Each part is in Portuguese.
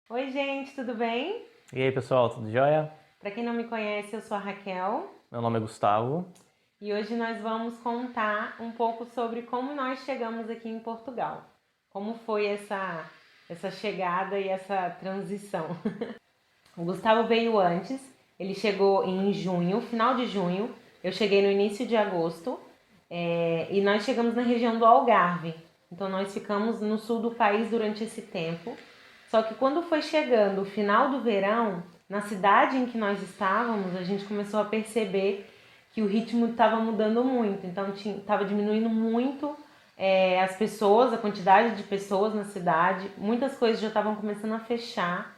Oi, gente, tudo bem? E aí, pessoal, tudo jóia? Para quem não me conhece, eu sou a Raquel Meu nome é Gustavo. e hoje nós vamos contar um pouco sobre como nós chegamos aqui em Portugal. Como foi essa chegada e essa transição. O Gustavo veio antes, ele chegou em junho, final de junho, eu cheguei no início de agosto, e nós chegamos na região do Algarve. Então nós ficamos no sul do país durante esse tempo. Só que quando foi chegando o final do verão, na cidade em que nós estávamos, a gente começou a perceber que o ritmo estava mudando muito. Então estava diminuindo muito as pessoas, a quantidade de pessoas na cidade. Muitas coisas já estavam começando a fechar.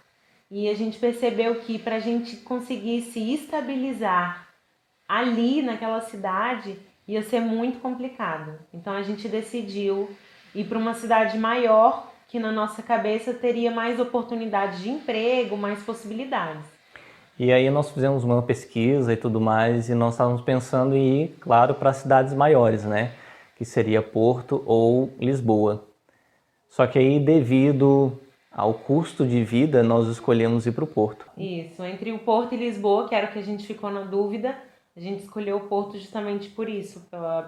E a gente percebeu que para a gente conseguir se estabilizar ali naquela cidade ia ser muito complicado. Então a gente decidiu ir para uma cidade maior que na nossa cabeça teria mais oportunidades de emprego, mais possibilidades. E aí nós fizemos uma pesquisa e tudo mais, e nós estávamos pensando em ir, claro, para cidades maiores, né? Que seria Porto ou Lisboa. Só que aí, devido ao custo de vida, nós escolhemos ir para o Porto. Isso, entre o Porto e Lisboa, que era o que a gente ficou na dúvida, a gente escolheu o Porto justamente por isso,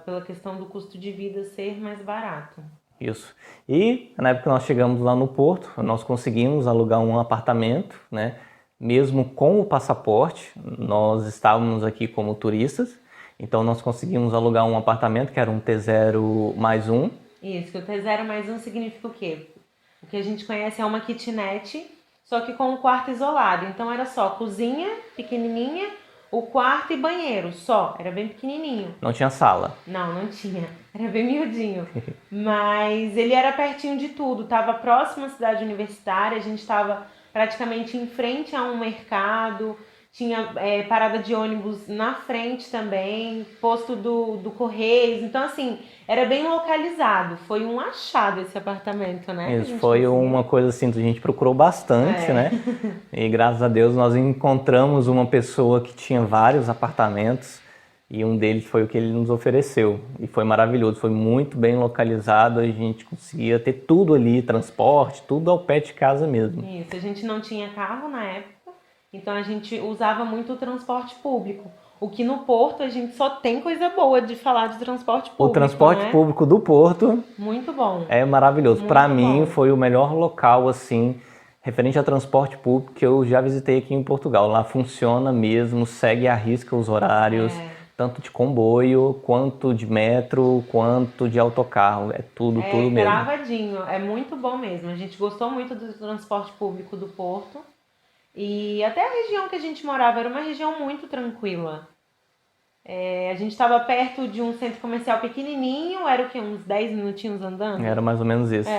pela questão do custo de vida ser mais barato. Isso. E na época que nós chegamos lá no Porto, nós conseguimos alugar um apartamento, né? Mesmo com o passaporte, nós estávamos aqui como turistas, então nós conseguimos alugar um apartamento que era um T0 mais um. Isso, que o T0 mais um significa o quê? O que a gente conhece é uma kitnet, só que com um quarto isolado. Então era só cozinha pequenininha, o quarto e banheiro só. Era bem pequenininho. Não tinha sala. Não tinha. Era bem miudinho. Mas ele era pertinho de tudo. Tava próximo à cidade universitária. A gente estava praticamente em frente a um mercado. Tinha parada de ônibus na frente também. Posto do Correios. Então, assim, era bem localizado. Foi um achado esse apartamento, né? Isso foi uma coisa assim, que a gente procurou bastante, né? E graças a Deus nós encontramos uma pessoa que tinha vários apartamentos e um deles foi o que ele nos ofereceu. E foi maravilhoso, foi muito bem localizado, a gente conseguia ter tudo ali, transporte, tudo ao pé de casa mesmo. Isso, a gente não tinha carro na época, então a gente usava muito o transporte público. O que no Porto a gente só tem coisa boa de falar de transporte público, O transporte né? público do Porto Muito bom. é maravilhoso. Para mim bom. foi o melhor local assim, referente a transporte público que eu já visitei aqui em Portugal. Lá funciona mesmo, segue à risca os horários, tanto de comboio, quanto de metro, quanto de autocarro. É tudo mesmo. Cravadinho, é muito bom mesmo. A gente gostou muito do transporte público do Porto. E até a região que a gente morava era uma região muito tranquila. A gente estava perto de um centro comercial pequenininho, era o quê? Uns 10 minutinhos andando? Era mais ou menos isso.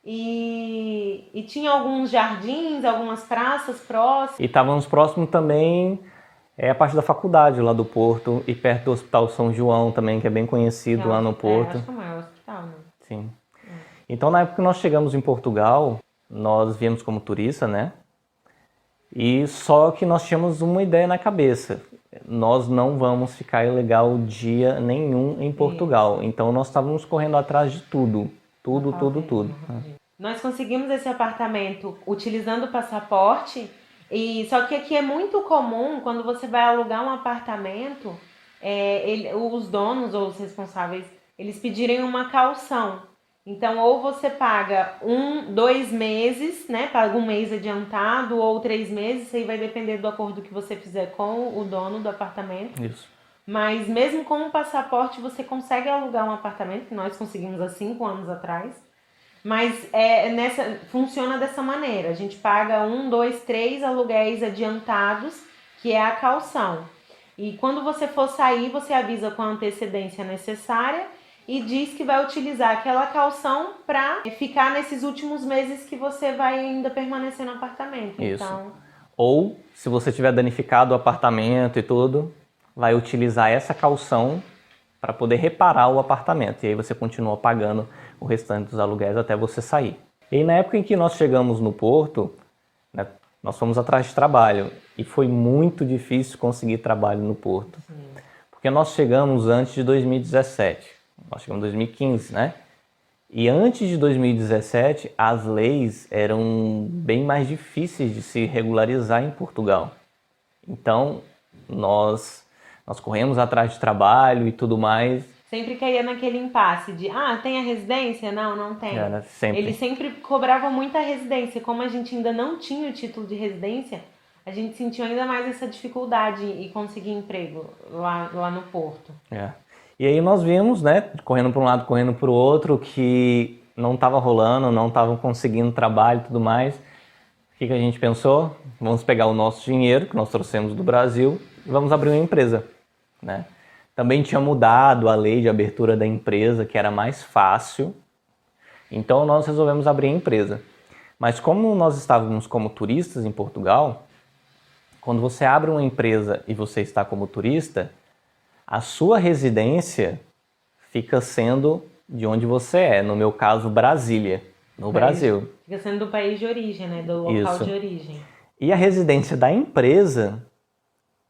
E tinha alguns jardins, algumas praças próximas. E estávamos próximos também a parte da faculdade lá do Porto e perto do Hospital São João também, que é bem conhecido lá no Porto. Acho que é o maior hospital, né? Sim. Então, na época que nós chegamos em Portugal, nós viemos como turista, né? E só que nós tínhamos uma ideia na cabeça. Nós não vamos ficar ilegal dia nenhum em Portugal. Então, nós estávamos correndo atrás de tudo. Tudo. Nós conseguimos esse apartamento utilizando o passaporte. E só que aqui é muito comum, quando você vai alugar um apartamento, os donos ou os responsáveis, eles pedirem uma caução. Então, ou você paga 2 meses, né? Paga um mês adiantado, ou 3 meses, isso aí vai depender do acordo que você fizer com o dono do apartamento. Isso. Mas mesmo com o passaporte, você consegue alugar um apartamento, que nós conseguimos há 5 anos atrás. Mas funciona dessa maneira. A gente paga 1, 2, 3 aluguéis adiantados, que é a caução. E quando você for sair, você avisa com a antecedência necessária e diz que vai utilizar aquela caução para ficar nesses últimos meses que você vai ainda permanecer no apartamento. Isso. Então, ou, se você tiver danificado o apartamento e tudo, vai utilizar essa caução para poder reparar o apartamento. E aí você continua pagando o restante dos aluguéis até você sair. E aí, na época em que nós chegamos no Porto, né, nós fomos atrás de trabalho. E foi muito difícil conseguir trabalho no Porto. Porque nós chegamos antes de 2017. Nós chegamos em 2015, né? E antes de 2017, as leis eram bem mais difíceis de se regularizar em Portugal. Então, nós corremos atrás de trabalho e tudo mais. Sempre caía naquele impasse de, tem a residência? Não, não tem. Era sempre. Eles sempre cobravam muita residência. Como a gente ainda não tinha o título de residência, a gente sentiu ainda mais essa dificuldade em conseguir emprego lá no Porto. E aí nós vimos, né, correndo para um lado, correndo para o outro, que não estava rolando, não estavam conseguindo trabalho e tudo mais. O que a gente pensou? Vamos pegar o nosso dinheiro, que nós trouxemos do Brasil, e vamos abrir uma empresa, né? Também tinha mudado a lei de abertura da empresa, que era mais fácil. Então nós resolvemos abrir a empresa. Mas como nós estávamos como turistas em Portugal, quando você abre uma empresa e você está como turista, a sua residência fica sendo de onde você é. No meu caso, Brasília, no Brasil. Fica sendo do país de origem, né? Do local de origem. E a residência da empresa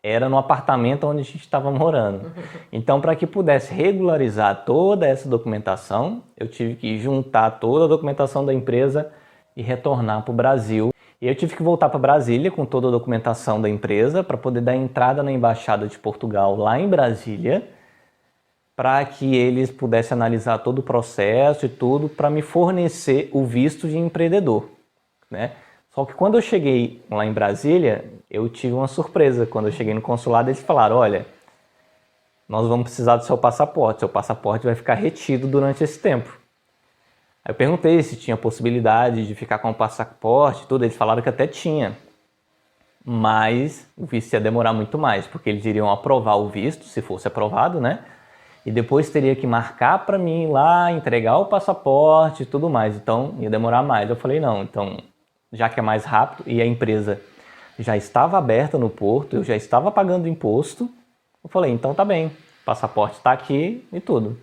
era no apartamento onde a gente estava morando. Então, para que pudesse regularizar toda essa documentação, eu tive que juntar toda a documentação da empresa e retornar para o Brasil. E eu tive que voltar para Brasília com toda a documentação da empresa para poder dar entrada na Embaixada de Portugal lá em Brasília, para que eles pudessem analisar todo o processo e tudo para me fornecer o visto de empreendedor, né? Só que quando eu cheguei lá em Brasília, eu tive uma surpresa. Quando eu cheguei no consulado, eles falaram, olha, nós vamos precisar do seu passaporte vai ficar retido durante esse tempo. Aí eu perguntei se tinha possibilidade de ficar com o passaporte e tudo, eles falaram que até tinha, mas o visto ia demorar muito mais, porque eles iriam aprovar o visto, se fosse aprovado, né? E depois teria que marcar para mim ir lá, entregar o passaporte e tudo mais, então ia demorar mais. Eu falei, não, então, já que é mais rápido e a empresa já estava aberta no Porto, eu já estava pagando imposto, eu falei, então tá bem, o passaporte está aqui e tudo.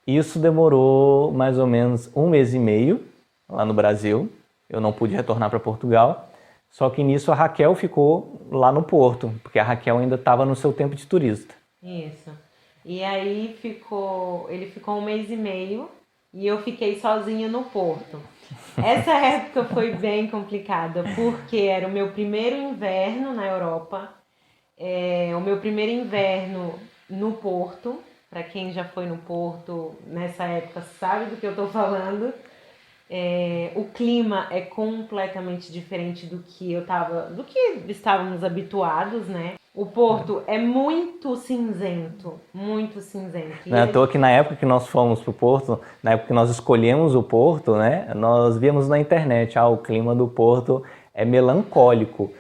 Isso demorou mais ou menos 1 mês e meio lá no Brasil. Eu não pude retornar para Portugal. Só que nisso a Raquel ficou lá no Porto, porque a Raquel ainda estava no seu tempo de turista. Isso. E aí ele ficou 1 mês e meio e eu fiquei sozinha no Porto. Essa época foi bem complicada, porque era o meu primeiro inverno na Europa, o meu primeiro inverno no Porto. Para quem já foi no Porto nessa época sabe do que eu estou falando. O clima é completamente diferente do que estávamos habituados, né? O Porto é muito cinzento, muito cinzento. Não é à toa que na época que nós fomos para o Porto, na época que nós escolhemos o Porto, né? Nós víamos na internet, o clima do Porto é melancólico.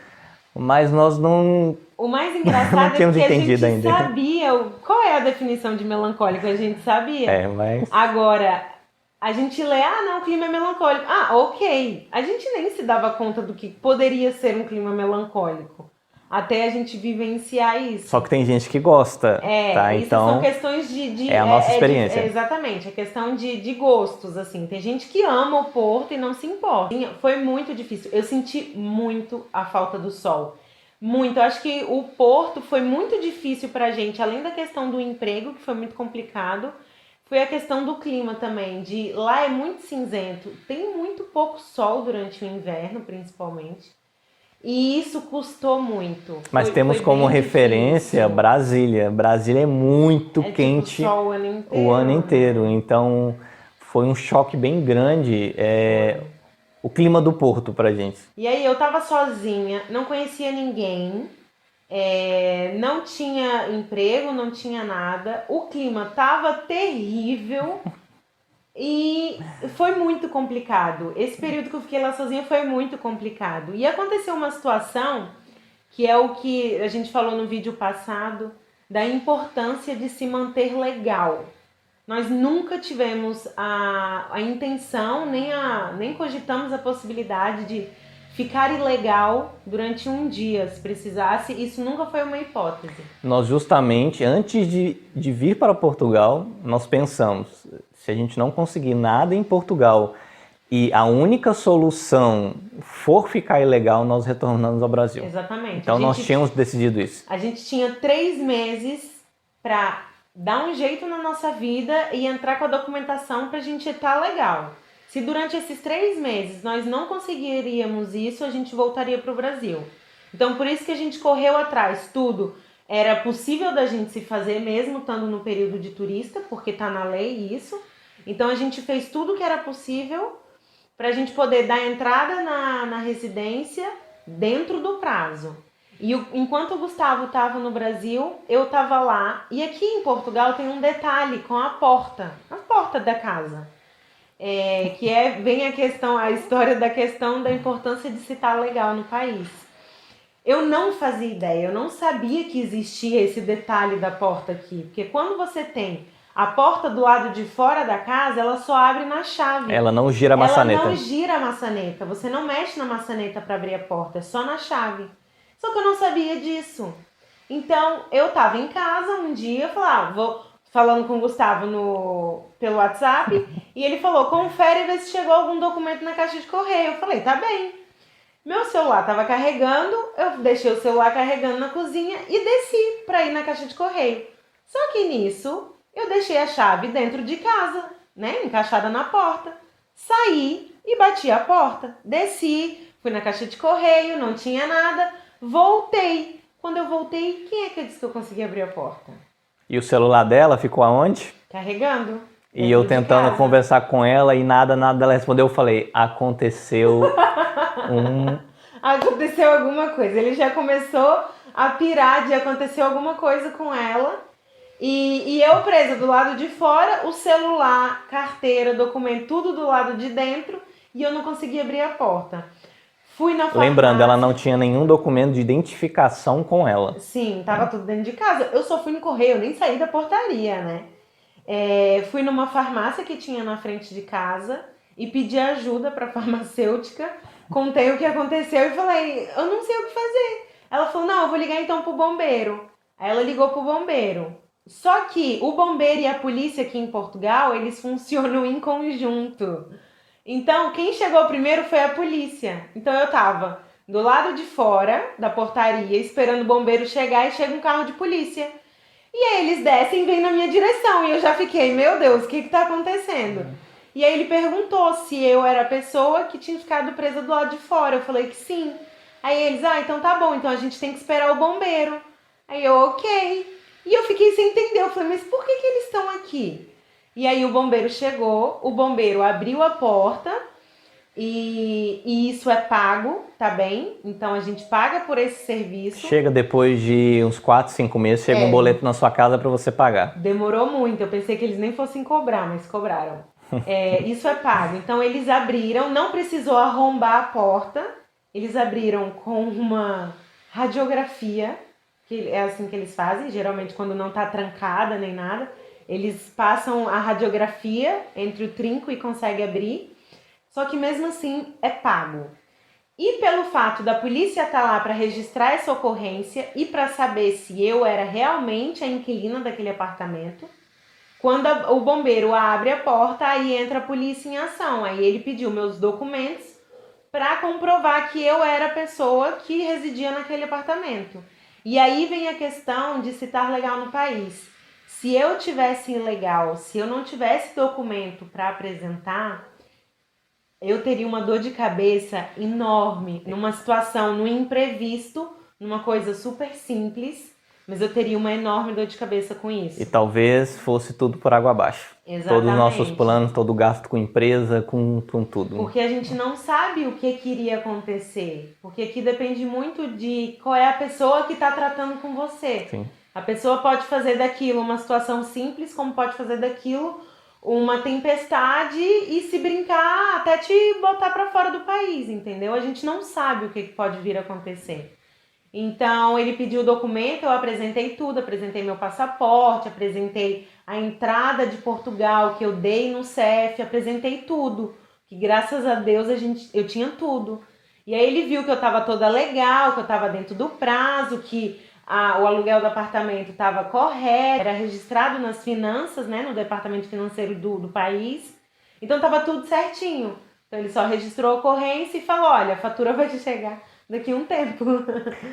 Mas nós não... O mais engraçado é que a gente sabia qual é a definição de melancólico, a gente sabia. Mas... Agora, a gente lê, o clima é melancólico. Ok. A gente nem se dava conta do que poderia ser um clima melancólico. Até a gente vivenciar isso. Só que tem gente que gosta, tá? Isso então, são questões de é a nossa experiência. Exatamente, é questão de gostos, assim. Tem gente que ama o Porto e não se importa. Foi muito difícil. Eu senti muito a falta do sol. Muito. Eu acho que o Porto foi muito difícil pra gente, além da questão do emprego, que foi muito complicado, foi a questão do clima também. Lá é muito cinzento, tem muito pouco sol durante o inverno, principalmente. E isso custou muito. Mas temos como referência difícil. Brasília. Brasília é muito quente tipo sol o ano inteiro. Então foi um choque bem grande o clima do Porto pra gente. E aí eu tava sozinha, não conhecia ninguém, não tinha emprego, não tinha nada. O clima tava terrível. E foi muito complicado. Esse período que eu fiquei lá sozinha foi muito complicado. E aconteceu uma situação que é o que a gente falou no vídeo passado, da importância de se manter legal. Nós nunca tivemos a intenção, nem cogitamos a possibilidade de ficar ilegal durante um dia, se precisasse. Isso nunca foi uma hipótese. Nós justamente, antes de vir para Portugal, nós pensamos... Se a gente não conseguir nada em Portugal e a única solução for ficar ilegal, nós retornamos ao Brasil. Exatamente. Então nós tínhamos decidido isso. A gente tinha 3 meses para dar um jeito na nossa vida e entrar com a documentação pra gente estar legal. Se durante esses 3 meses nós não conseguiríamos isso, a gente voltaria pro Brasil. Então, por isso que a gente correu atrás. Tudo era possível da gente se fazer mesmo estando no período de turista, porque tá na lei isso. Então, a gente fez tudo que era possível pra gente poder dar entrada na residência dentro do prazo. E enquanto o Gustavo estava no Brasil, eu estava lá. E aqui em Portugal tem um detalhe com a porta da casa. Vem a história da questão da importância de se estar legal no país. Eu não fazia ideia, eu não sabia que existia esse detalhe da porta aqui. Porque quando você tem a porta do lado de fora da casa, ela só abre na chave. Ela não gira a maçaneta. Ela não gira a maçaneta. Você não mexe na maçaneta para abrir a porta, é só na chave. Só que eu não sabia disso. Então, eu tava em casa um dia, vou falando com o Gustavo pelo WhatsApp, e ele falou, confere e vê se chegou algum documento na caixa de correio. Eu falei, tá bem. Meu celular tava carregando, eu deixei o celular carregando na cozinha e desci pra ir na caixa de correio. Só que nisso, eu deixei a chave dentro de casa, né, encaixada na porta. Saí e bati a porta. Desci, fui na caixa de correio, não tinha nada. Voltei. Quando eu voltei, quem é que disse que eu consegui abrir a porta? E o celular dela ficou aonde? Carregando. E eu tentando conversar com ela e nada ela respondeu. Eu falei, aconteceu Aconteceu alguma coisa. Ele já começou a pirar de acontecer alguma coisa com ela. E eu presa do lado de fora, o celular, carteira, documento, tudo do lado de dentro. E eu não conseguia abrir a porta. Fui na farmácia. Lembrando, ela não tinha nenhum documento de identificação com ela. Sim, tava tudo dentro de casa. Eu só fui no correio, eu nem saí da portaria, né? Fui numa farmácia que tinha na frente de casa e pedi ajuda pra farmacêutica. Contei o que aconteceu e falei, eu não sei o que fazer. Ela falou, não, eu vou ligar então pro bombeiro. Aí ela ligou pro bombeiro. Só que o bombeiro e a polícia aqui em Portugal, eles funcionam em conjunto. Então, quem chegou primeiro foi a polícia. Então, eu tava do lado de fora da portaria, esperando o bombeiro chegar e chega um carro de polícia. E aí, eles descem e vêm na minha direção. E eu já fiquei, meu Deus, o que tá acontecendo? E aí, ele perguntou se eu era a pessoa que tinha ficado presa do lado de fora. Eu falei que sim. Aí, eles, então tá bom, então a gente tem que esperar o bombeiro. Aí, eu, ok. E eu fiquei sem entender. Eu falei, mas por que eles estão aqui? E aí o bombeiro chegou, o bombeiro abriu a porta e isso é pago, tá bem? Então a gente paga por esse serviço. Chega depois de uns 4, 5 meses, chega um boleto na sua casa para você pagar. Demorou muito, eu pensei que eles nem fossem cobrar, mas cobraram. Isso é pago. Então eles abriram, não precisou arrombar a porta, eles abriram com uma radiografia, que é assim que eles fazem, geralmente quando não tá trancada nem nada. Eles passam a radiografia entre o trinco e conseguem abrir, só que mesmo assim é pago. E pelo fato da polícia estar lá para registrar essa ocorrência e para saber se eu era realmente a inquilina daquele apartamento, quando o bombeiro abre a porta, aí entra a polícia em ação. Aí ele pediu meus documentos para comprovar que eu era a pessoa que residia naquele apartamento. E aí vem a questão de se estar legal no país. Se eu tivesse ilegal, se eu não tivesse documento para apresentar, eu teria uma dor de cabeça enorme, numa situação, num imprevisto, numa coisa super simples, mas eu teria uma enorme dor de cabeça com isso. E talvez fosse tudo por água abaixo. Exatamente. Todos os nossos planos, todo o gasto com empresa, com tudo. Porque a gente não sabe o que iria acontecer. Porque aqui depende muito de qual é a pessoa que está tratando com você. Sim. A pessoa pode fazer daquilo uma situação simples, como pode fazer daquilo uma tempestade e, se brincar, até te botar para fora do país, entendeu? A gente não sabe o que pode vir a acontecer. Então, ele pediu o documento, eu apresentei tudo, apresentei meu passaporte, apresentei a entrada de Portugal que eu dei no CEF, apresentei tudo, que graças a Deus eu tinha tudo. E aí ele viu que eu estava toda legal, que eu estava dentro do prazo, que o aluguel do apartamento estava correto, era registrado nas finanças, né, no departamento financeiro do país, então estava tudo certinho. Então ele só registrou a ocorrência e falou, olha, a fatura vai te chegar daqui a um tempo.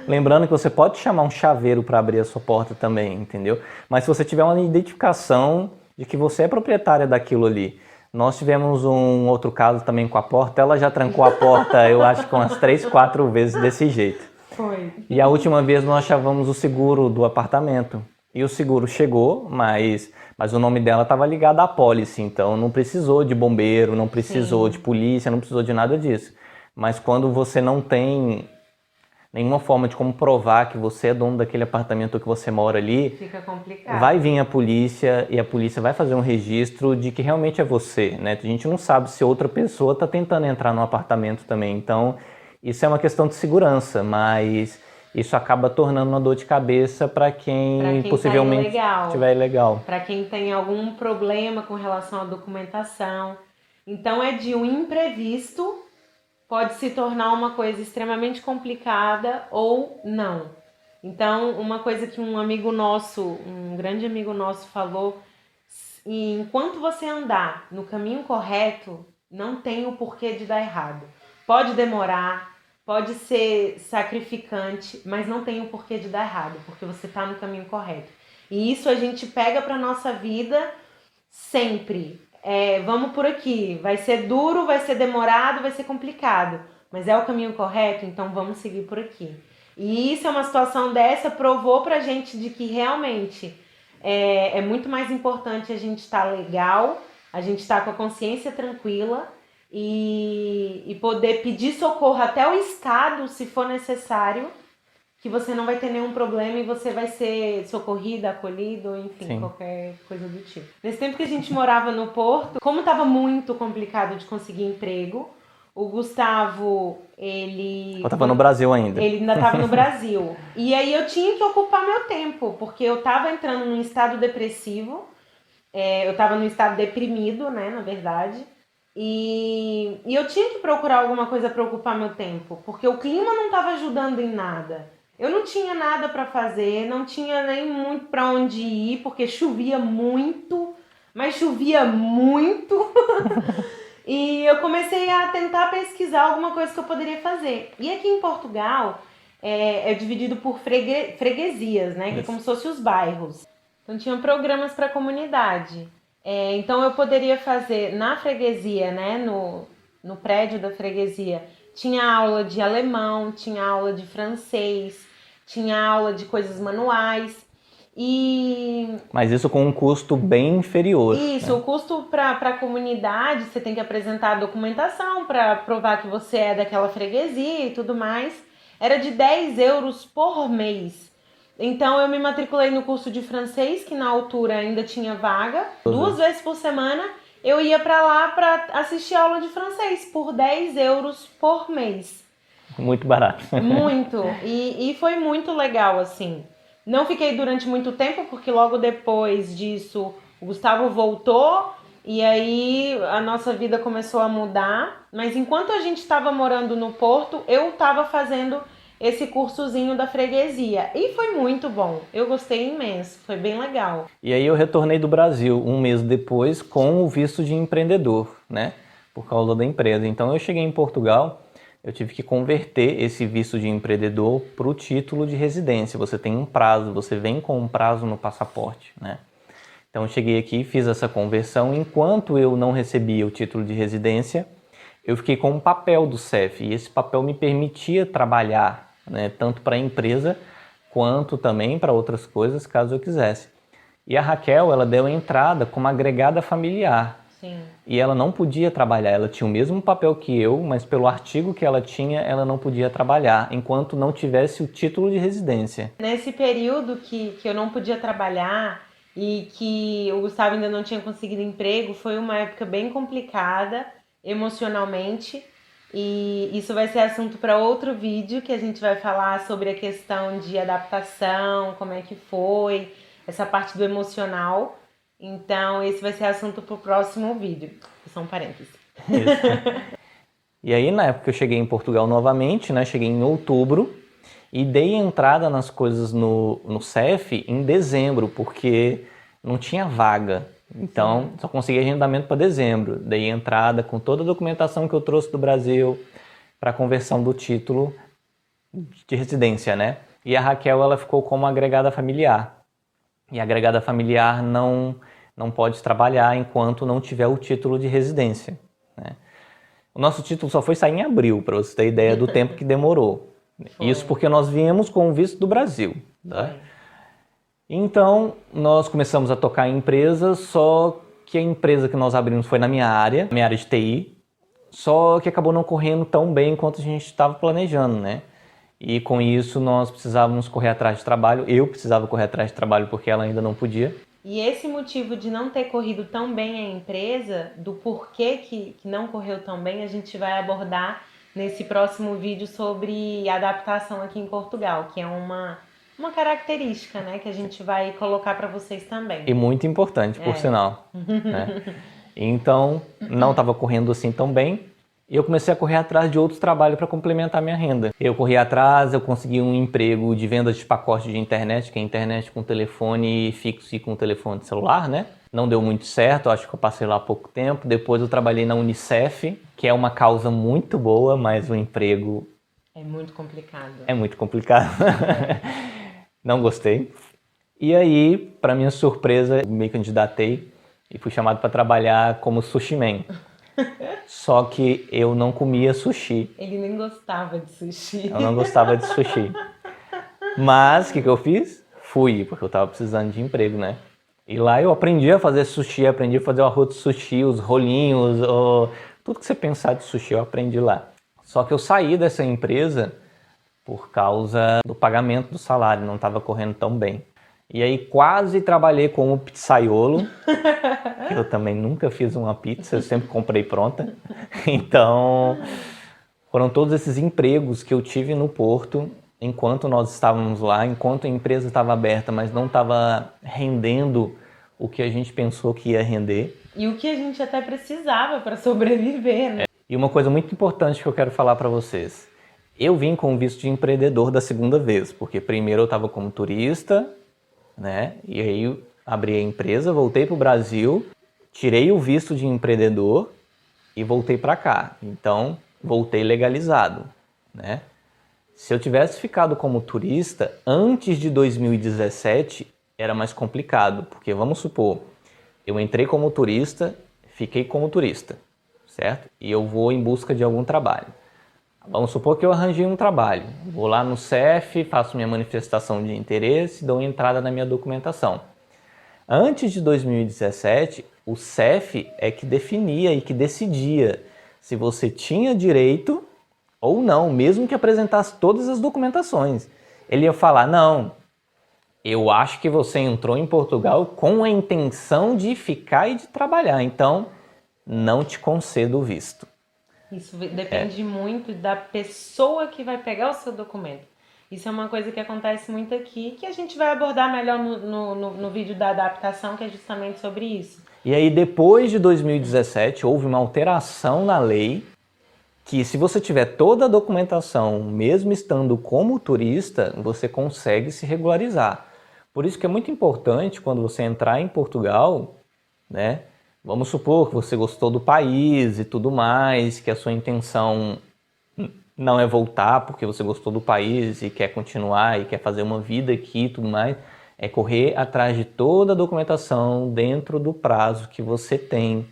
Lembrando que você pode chamar um chaveiro para abrir a sua porta também, entendeu? Mas se você tiver uma identificação de que você é proprietária daquilo ali. Nós tivemos um outro caso também com a porta, ela já trancou a porta, eu acho que umas 3, 4 vezes desse jeito. Foi. E a última vez nós chamamos o seguro do apartamento. E o seguro chegou, mas o nome dela estava ligado à apólice, então não precisou de bombeiro, não precisou de polícia, não precisou de nada disso. Mas quando você não tem nenhuma forma de como provar que você é dono daquele apartamento que você mora ali, fica complicado. Vai vir a polícia e a polícia vai fazer um registro de que realmente é você, né? A gente não sabe se outra pessoa está tentando entrar no apartamento também. Então, isso é uma questão de segurança, mas isso acaba tornando uma dor de cabeça para quem possivelmente estiver ilegal. Para quem tem algum problema com relação à documentação. Então, é de um imprevisto, pode se tornar uma coisa extremamente complicada ou não. Então, uma coisa que um amigo nosso, um grande amigo nosso falou, enquanto você andar no caminho correto, não tem o porquê de dar errado. Pode demorar, pode ser sacrificante, mas não tem o porquê de dar errado, porque você está no caminho correto. E isso a gente pega para nossa vida sempre. Vamos por aqui, vai ser duro, vai ser demorado, vai ser complicado, mas é o caminho correto, então vamos seguir por aqui. E isso é uma situação dessa, provou pra gente de que realmente é muito mais importante a gente estar legal, a gente estar com a consciência tranquila e poder pedir socorro até o Estado, se for necessário, que você não vai ter nenhum problema e você vai ser socorrido, acolhido, enfim, Sim. Qualquer coisa do tipo. Nesse tempo que a gente morava no Porto, como estava muito complicado de conseguir emprego, o Gustavo, ele... Eu estava no Brasil ainda. Ele ainda estava no Brasil. E aí eu tinha que ocupar meu tempo, porque eu estava entrando num estado depressivo, eu estava num estado deprimido, né, na verdade, e eu tinha que procurar alguma coisa para ocupar meu tempo, porque o clima não estava ajudando em nada. Eu não tinha nada para fazer, não tinha nem muito para onde ir, porque chovia muito, mas chovia muito. E eu comecei a tentar pesquisar alguma coisa que eu poderia fazer. E aqui em Portugal é dividido por freguesias, né? Que é como se fossem os bairros. Então tinham programas para a comunidade. Então eu poderia fazer na freguesia, né? No prédio da freguesia, tinha aula de alemão, tinha aula de francês, tinha aula de coisas manuais. Mas isso com um custo bem inferior. Isso, né? O custo para a comunidade, você tem que apresentar a documentação para provar que você é daquela freguesia e tudo mais, era de 10 euros por mês. Então eu me matriculei no curso de francês, que na altura ainda tinha vaga. 2 vezes por semana eu ia para lá para assistir aula de francês por 10 euros por mês. Muito barato. Muito, e foi muito legal, assim. Não fiquei durante muito tempo, porque logo depois disso o Gustavo voltou e aí a nossa vida começou a mudar. Mas enquanto a gente estava morando no Porto, eu estava fazendo esse cursozinho da freguesia. E foi muito bom, eu gostei imenso, foi bem legal. E aí eu retornei do Brasil um mês depois com o visto de empreendedor, né? Por causa da empresa. Então eu cheguei em Portugal... Eu tive que converter esse visto de empreendedor para o título de residência. Você tem um prazo, você vem com um prazo no passaporte, né? Então eu cheguei aqui, fiz essa conversão. Enquanto eu não recebia o título de residência, eu fiquei com um papel do CEF. E esse papel me permitia trabalhar, né, tanto para a empresa quanto também para outras coisas, caso eu quisesse. E a Raquel, ela deu entrada como agregada familiar. Sim. E ela não podia trabalhar, ela tinha o mesmo papel que eu, mas pelo artigo que ela tinha, ela não podia trabalhar, enquanto não tivesse o título de residência. Nesse período que eu não podia trabalhar e que o Gustavo ainda não tinha conseguido emprego, foi uma época bem complicada emocionalmente, e isso vai ser assunto para outro vídeo, que a gente vai falar sobre a questão de adaptação, como é que foi, essa parte do emocional. Então, esse vai ser assunto para o próximo vídeo. São parênteses. Isso. E aí, na época, eu cheguei em Portugal novamente, né? Cheguei em outubro e dei entrada nas coisas no CEF em dezembro, porque não tinha vaga. Então, só consegui agendamento para dezembro. Dei entrada com toda a documentação que eu trouxe do Brasil para a conversão do título de residência, né? E a Raquel, ela ficou como agregada familiar. E a agregada familiar não pode trabalhar enquanto não tiver o título de residência, né? O nosso título só foi sair em abril, para você ter ideia do tempo que demorou. Foi. Isso porque nós viemos com o visto do Brasil, tá? Então, nós começamos a tocar em empresas, só que a empresa que nós abrimos foi na minha área de TI, só que acabou não correndo tão bem quanto a gente estava planejando, né? E com isso nós precisávamos correr atrás de trabalho, eu precisava correr atrás de trabalho porque ela ainda não podia. E esse motivo de não ter corrido tão bem a empresa, do porquê que não correu tão bem, a gente vai abordar nesse próximo vídeo sobre adaptação aqui em Portugal, que é uma característica, né, que a gente vai colocar para vocês também. E muito importante, por sinal. Né? Então, não estava correndo assim tão bem. E eu comecei a correr atrás de outros trabalhos para complementar minha renda. Eu corri atrás, eu consegui um emprego de venda de pacote de internet, que é internet com telefone fixo e com telefone celular, né? Não deu muito certo, acho que eu passei lá há pouco tempo. Depois eu trabalhei na Unicef, que é uma causa muito boa, mas o emprego... é muito complicado. É muito complicado. Não gostei. E aí, para minha surpresa, me candidatei e fui chamado para trabalhar como sushi man. Só que eu não comia sushi. Ele nem gostava de sushi. Eu não gostava de sushi. Mas o que eu fiz? Fui, porque eu estava precisando de emprego, né? E lá eu aprendi a fazer sushi, aprendi a fazer o arroz de sushi, os rolinhos, tudo que você pensar de sushi eu aprendi lá. Só que eu saí dessa empresa por causa do pagamento do salário, não estava correndo tão bem. E aí quase trabalhei como pizzaiolo. Eu também nunca fiz uma pizza, eu sempre comprei pronta. Então, foram todos esses empregos que eu tive no Porto, enquanto nós estávamos lá, enquanto a empresa estava aberta, mas não estava rendendo o que a gente pensou que ia render. E o que a gente até precisava para sobreviver, né? E uma coisa muito importante que eu quero falar para vocês. Eu vim com o visto de empreendedor da segunda vez, porque primeiro eu estava como turista, né? E aí eu abri a empresa, voltei para o Brasil, tirei o visto de empreendedor e voltei para cá. Então, voltei legalizado, né? Se eu tivesse ficado como turista antes de 2017, era mais complicado, porque vamos supor, eu entrei como turista, fiquei como turista, certo? E eu vou em busca de algum trabalho. Vamos supor que eu arranjei um trabalho, vou lá no CEF, faço minha manifestação de interesse, dou entrada na minha documentação. Antes de 2017, o CEF é que definia e que decidia se você tinha direito ou não, mesmo que apresentasse todas as documentações. Ele ia falar, não, eu acho que você entrou em Portugal com a intenção de ficar e de trabalhar, então não te concedo o visto. Isso depende muito da pessoa que vai pegar o seu documento. Isso é uma coisa que acontece muito aqui, que a gente vai abordar melhor no vídeo da adaptação, que é justamente sobre isso. E aí, depois de 2017, houve uma alteração na lei, que se você tiver toda a documentação, mesmo estando como turista, você consegue se regularizar. Por isso que é muito importante, quando você entrar em Portugal, né? Vamos supor que você gostou do país e tudo mais, que a sua intenção não é voltar porque você gostou do país e quer continuar e quer fazer uma vida aqui e tudo mais, é correr atrás de toda a documentação dentro do prazo que você tem,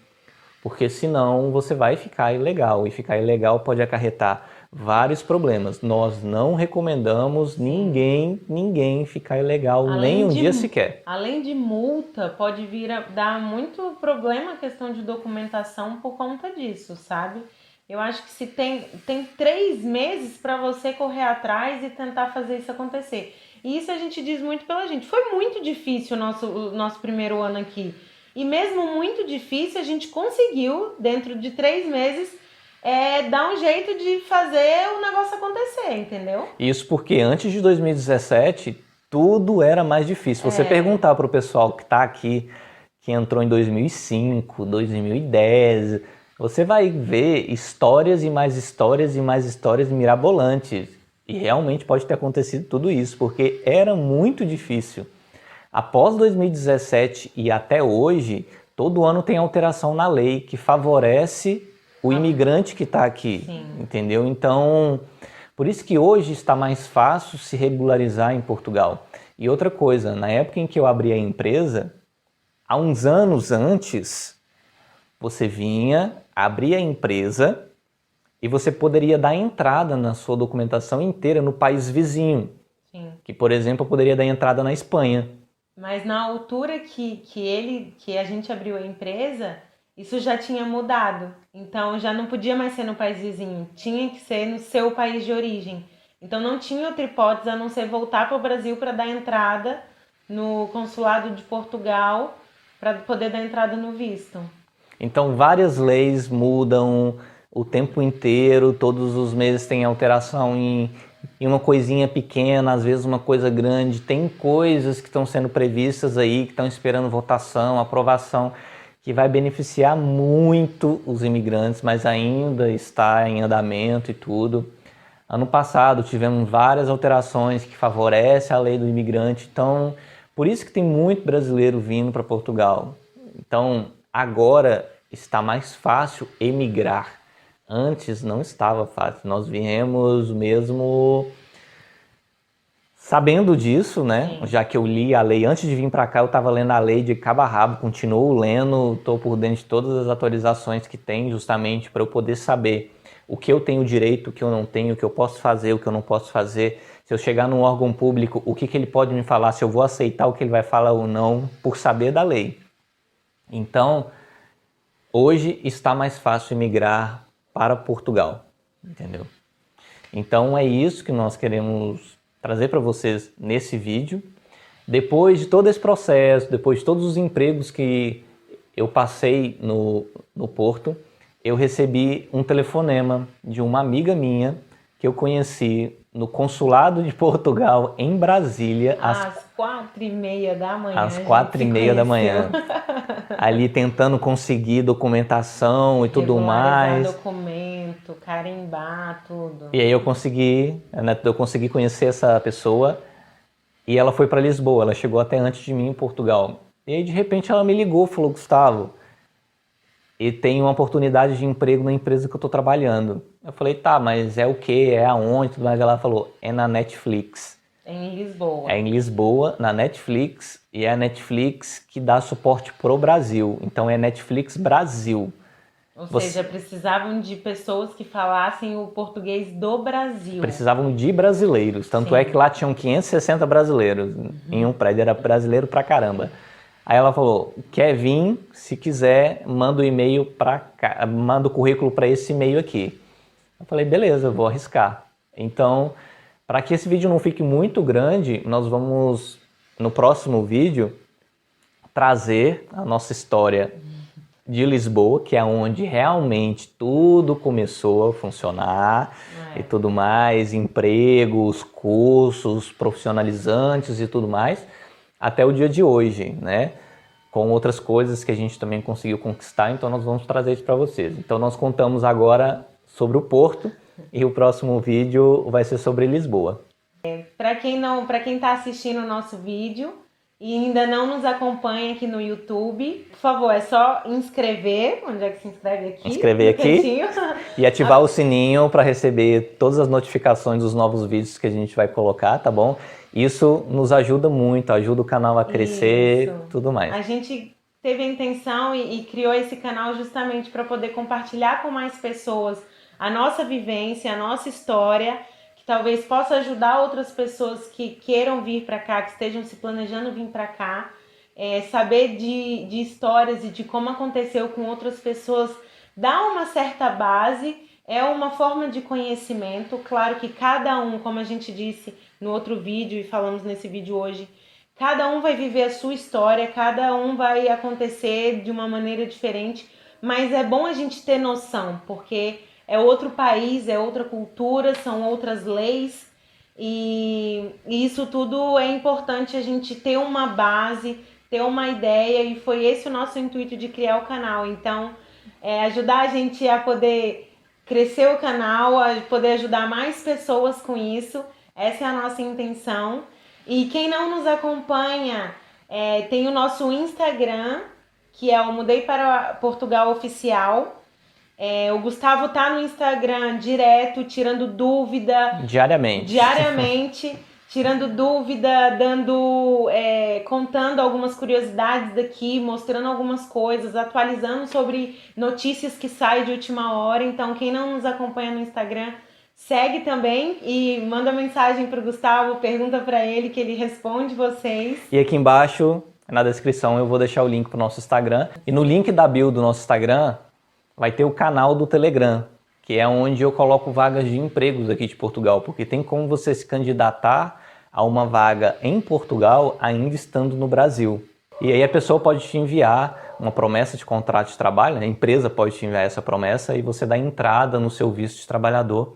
porque senão você vai ficar ilegal, e ficar ilegal pode acarretar vários problemas. Nós não recomendamos ninguém ficar ilegal nem um dia sequer. Além de multa, pode vir a dar muito problema a questão de documentação por conta disso, sabe? Eu acho que se tem 3 meses para você correr atrás e tentar fazer isso acontecer. E isso a gente diz muito pela gente. Foi muito difícil o nosso primeiro ano aqui. E mesmo muito difícil, a gente conseguiu, dentro de 3 meses, dar um jeito de fazer o negócio acontecer, entendeu? Isso porque antes de 2017, tudo era mais difícil. Você perguntar para o pessoal que está aqui, que entrou em 2005, 2010, você vai ver histórias e mais histórias e mais histórias mirabolantes. E realmente pode ter acontecido tudo isso, porque era muito difícil. Após 2017 e até hoje, todo ano tem alteração na lei que favorece o imigrante que está aqui, entendeu? Então, Por isso que hoje está mais fácil se regularizar em Portugal. E outra coisa, na época em que eu abri a empresa, há uns anos antes, você vinha, abria a empresa e você poderia dar entrada na sua documentação inteira no país vizinho. Sim. Que, por exemplo, eu poderia dar entrada na Espanha. Mas na altura que a gente abriu a empresa, isso já tinha mudado. Então já não podia mais ser no país vizinho, tinha que ser no seu país de origem. Então não tinha outra hipótese a não ser voltar para o Brasil para dar entrada no consulado de Portugal, para poder dar entrada no visto. Então várias leis mudam o tempo inteiro, todos os meses tem alteração em uma coisinha pequena, às vezes uma coisa grande. Tem coisas que estão sendo previstas aí, que estão esperando votação, aprovação, que vai beneficiar muito os imigrantes, mas ainda está em andamento e tudo. Ano passado tivemos várias alterações que favorecem a lei do imigrante, então por isso que tem muito brasileiro vindo para Portugal. Então agora está mais fácil emigrar. Antes não estava fácil, nós viemos mesmo sabendo disso, né? Sim. Já que eu li a lei, antes de vir para cá eu estava lendo a lei de cabo a rabo, continuo lendo, estou por dentro de todas as atualizações que tem, justamente para eu poder saber o que eu tenho direito, o que eu não tenho, o que eu posso fazer, o que eu não posso fazer. Se eu chegar num órgão público, o que ele pode me falar, se eu vou aceitar o que ele vai falar ou não, por saber da lei. Então, hoje está mais fácil emigrar para Portugal, entendeu? Então é isso que nós queremos trazer para vocês nesse vídeo. Depois de todo esse processo, depois de todos os empregos que eu passei no Porto, eu recebi um telefonema de uma amiga minha que eu conheci no consulado de Portugal em Brasília às 4h30 da manhã. Às 4h30 da manhã. Ali tentando conseguir documentação e tudo mais. Documento, carimbar, tudo. E aí eu consegui conhecer essa pessoa e ela foi para Lisboa. Ela chegou até antes de mim em Portugal. E aí de repente ela me ligou, falou: Gustavo, e tem uma oportunidade de emprego na empresa que eu estou trabalhando. Eu falei: tá, mas é o quê? É aonde? Tudo mais. Ela falou: é na Netflix. Em Lisboa. É em Lisboa, na Netflix, e é a Netflix que dá suporte pro Brasil. Então é Netflix Brasil. Ou seja, precisavam de pessoas que falassem o português do Brasil. Precisavam de brasileiros. Tanto Sim. É que lá tinham 560 brasileiros em um prédio. Era brasileiro pra caramba. Aí ela falou: quer vir? Se quiser, manda o e-mail para cá, manda o currículo para esse e-mail aqui. Eu falei: beleza, vou arriscar. Então, para que esse vídeo não fique muito grande, nós vamos, no próximo vídeo, trazer a nossa história de Lisboa, que é onde realmente tudo começou a funcionar e tudo mais, empregos, cursos profissionalizantes e tudo mais, até o dia de hoje, né? Com outras coisas que a gente também conseguiu conquistar, então nós vamos trazer isso para vocês. Então nós contamos agora sobre o Porto e o próximo vídeo vai ser sobre Lisboa. Para quem está assistindo o nosso vídeo e ainda não nos acompanha aqui no YouTube, por favor, é só inscrever. Onde é que se inscreve aqui? Inscrever aqui e ativar o sininho para receber todas as notificações dos novos vídeos que a gente vai colocar, tá bom? Isso nos ajuda muito, ajuda o canal a crescer, tudo mais. A gente teve a intenção e criou esse canal justamente para poder compartilhar com mais pessoas a nossa vivência, a nossa história, que talvez possa ajudar outras pessoas que queiram vir para cá, que estejam se planejando vir para cá, saber de histórias e de como aconteceu com outras pessoas, dá uma certa base, é uma forma de conhecimento. Claro que cada um, como a gente disse no outro vídeo e falamos nesse vídeo hoje, cada um vai viver a sua história, cada um vai acontecer de uma maneira diferente, mas é bom a gente ter noção, porque é outro país, é outra cultura, são outras leis e isso tudo é importante a gente ter uma base, ter uma ideia, e foi esse o nosso intuito de criar o canal. Então, ajudar a gente a poder crescer o canal, a poder ajudar mais pessoas com isso. Essa é a nossa intenção. E quem não nos acompanha, tem o nosso Instagram, que é o Mudei para Portugal Oficial. O Gustavo tá no Instagram direto, tirando dúvida. Diariamente. Tirando dúvida, contando algumas curiosidades daqui, mostrando algumas coisas, atualizando sobre notícias que saem de última hora. Então, quem não nos acompanha no Instagram, segue também e manda mensagem pro Gustavo, pergunta para ele que ele responde vocês. E aqui embaixo, na descrição, eu vou deixar o link pro nosso Instagram. E no link da bio do nosso Instagram, vai ter o canal do Telegram, que é onde eu coloco vagas de empregos aqui de Portugal, porque tem como você se candidatar a uma vaga em Portugal ainda estando no Brasil. E aí a pessoa pode te enviar uma promessa de contrato de trabalho, a empresa pode te enviar essa promessa e você dá entrada no seu visto de trabalhador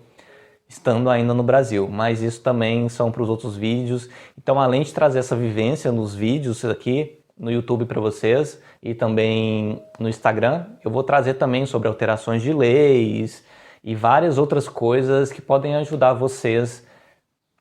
estando ainda no Brasil. Mas isso também são para os outros vídeos. Então, além de trazer essa vivência nos vídeos aqui no YouTube para vocês e também no Instagram, eu vou trazer também sobre alterações de leis e várias outras coisas que podem ajudar vocês,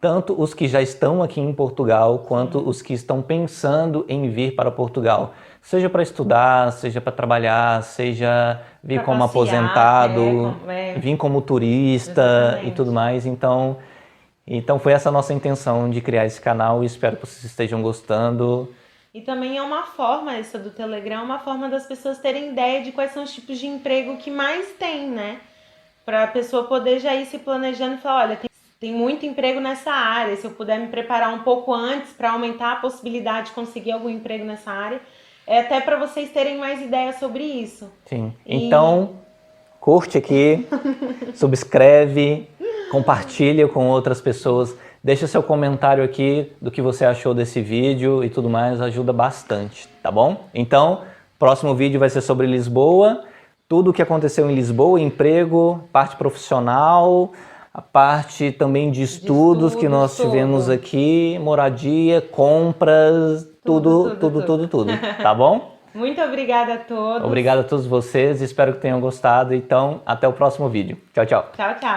tanto os que já estão aqui em Portugal, quanto os que estão pensando em vir para Portugal. Seja para estudar, seja para trabalhar, seja vir como aposentado, vir como turista. Exatamente. E tudo mais. Então foi essa a nossa intenção de criar esse canal e espero que vocês estejam gostando. E também é uma forma, essa do Telegram, uma forma das pessoas terem ideia de quais são os tipos de emprego que mais tem, né? Para a pessoa poder já ir se planejando e falar, olha, tem muito emprego nessa área, se eu puder me preparar um pouco antes para aumentar a possibilidade de conseguir algum emprego nessa área, até para vocês terem mais ideias sobre isso. Sim, então curte aqui, subscreve, compartilha com outras pessoas, deixa seu comentário aqui do que você achou desse vídeo e tudo mais, ajuda bastante, tá bom? Então, próximo vídeo vai ser sobre Lisboa, tudo o que aconteceu em Lisboa, emprego, parte profissional, a parte também de estudos que nós tivemos aqui, moradia, compras, tudo, tá bom? Muito obrigada a todos. Obrigado a todos vocês, espero que tenham gostado. Então, até o próximo vídeo. Tchau, tchau. Tchau, tchau.